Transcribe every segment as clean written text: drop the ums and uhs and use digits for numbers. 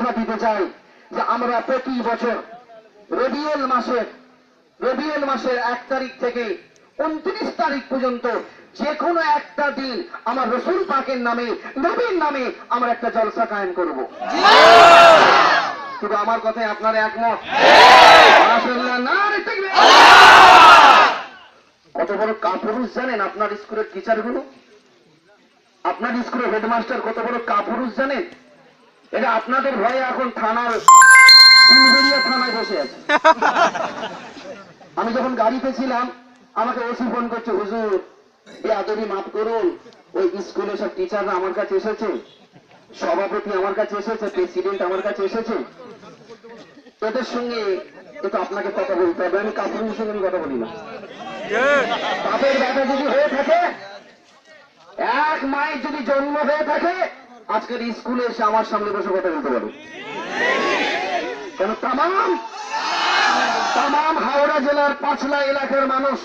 কথা দিতে চাই যে আমরা প্রতি বছর রবিউল মাসের 1 তারিখ থেকে 29 তারিখ পর্যন্ত যে কোনো একটা দিন আমার রসুল পাকের নামে, নবীর নামে আমরা একটা জলসা কায়েম করব। শুধু আমার কথায় আপনারা একমত? কত বড় কাপুরুষ জানেন আপনার স্কুলের টিচারগুলো, আপনার স্কুলের হেডমাস্টার কত বড় কাপুরুষ জানেন? এটা আপনাদের ভয়ে এখন থানায় বসে আছে। আমি যখন গাড়িতে ছিলাম আমাকে ওসি ফোন করছে, হুজুর বেয়াদবি মাফ করুন, ওই স্কুলে সব টিচাররা আমার কাছে এসেছে, সভাপতি আমার কাছে এসেছে, প্রেসিডেন্ট আমার কাছে এসেছে, এদের সঙ্গে একটু আপনাকে কথা বলতে হবে। আমি কাপুরুষের সঙ্গে কথা বলি না। বাপের ব্যাটা যদি হয়ে থাকে, এক মায়ের যদি জন্ম হয়ে থাকে, আজকের স্কুলে এসে আমার সামনে বসে কথা বলতে পারে। কেন তামাম হাওড়া জেলার পাঁচলা এলাকার মানুষ,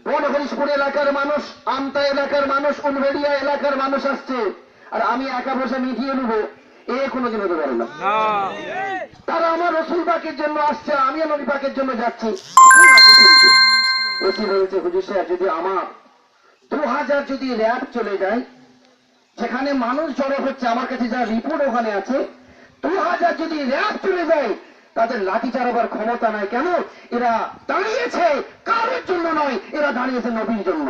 বনহরিশপুর এলাকার মানুষ, আমতা এলাকার মানুষ, উলবেড়িয়া এলাকার মানুষ আসছে, আর আমি একা বসে মিটিয়ে নেবো, এ কোনোদিন হতে পারে না। তারা আমার রসুল পাকের জন্য আসছে, আমি নবী পাকের জন্য যাচ্ছি। ওসি বলছে, হুজুর সাহেব যদি আমার 2000 যদি র্যাব চলে যায়, যেখানে মানুষ জড়ো হচ্ছে, আমার কাছে যা রিপোর্ট ওখানে আছে, 2000 যদি র্যাব চলে যায়, তাদের লাঠি চালাবার ক্ষমতা নাই। কেন? এরা দাঁড়িয়েছে কারোর জন্য নয়, এরা দাঁড়িয়েছে নবীর জন্য।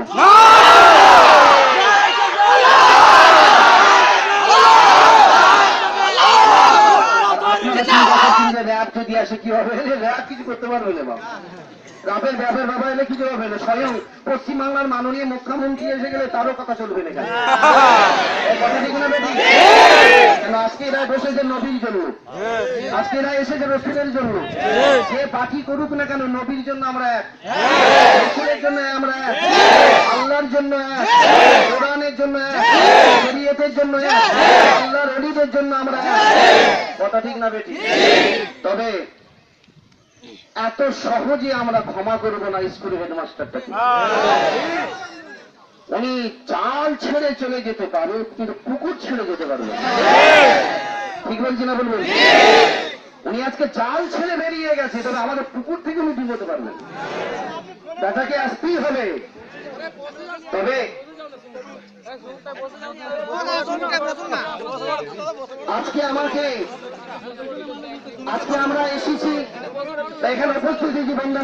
র্যাব যদি আসে কি হবে? র্যাব কিছু করতে পারবে না। রাবের ব্যাপের বাবা এলে কিছু হবে না। স্বয়ং পশ্চিমবাংলার মাননীয় মুখ্যমন্ত্রী এসে গেলে তারও কথা চলবে না। কথা ঠিক না বেটি? কেন আজকে এরা বসেছে নবীর জন্য, আজকে এরা এসেছে রসুলের জন্য। যে পাখি করুক না কেন, নবীর জন্য আমরা এক, রসুলের জন্য আমরা এক, আল্লাহর জন্য এক, কোরআনের জন্য এক, শরীয়তের জন্য এক, আল্লাহর ওলিদের জন্য আমরা এক। কথা ঠিক না বেটি? তবে এত সহজে আমরা ক্ষমা করবো না স্কুলের হেডমাস্টারটাকে। উনি চাল ছেড়ে চলে যেতে পারে, কিন্তু পুকুর ছেড়ে যেতে পারবে। ঠিক বলছি না বলবেন? উনি আজকে জাল ছেড়ে বেরিয়ে গেছে, তবে আমাদের পুকুর থেকে উনি ডুবোতে পারবেন। ব্যাটাকে আসতেই হবে। তবে আজকে আমরা এসেছি, এখানে উপস্থিত বন্ধুরা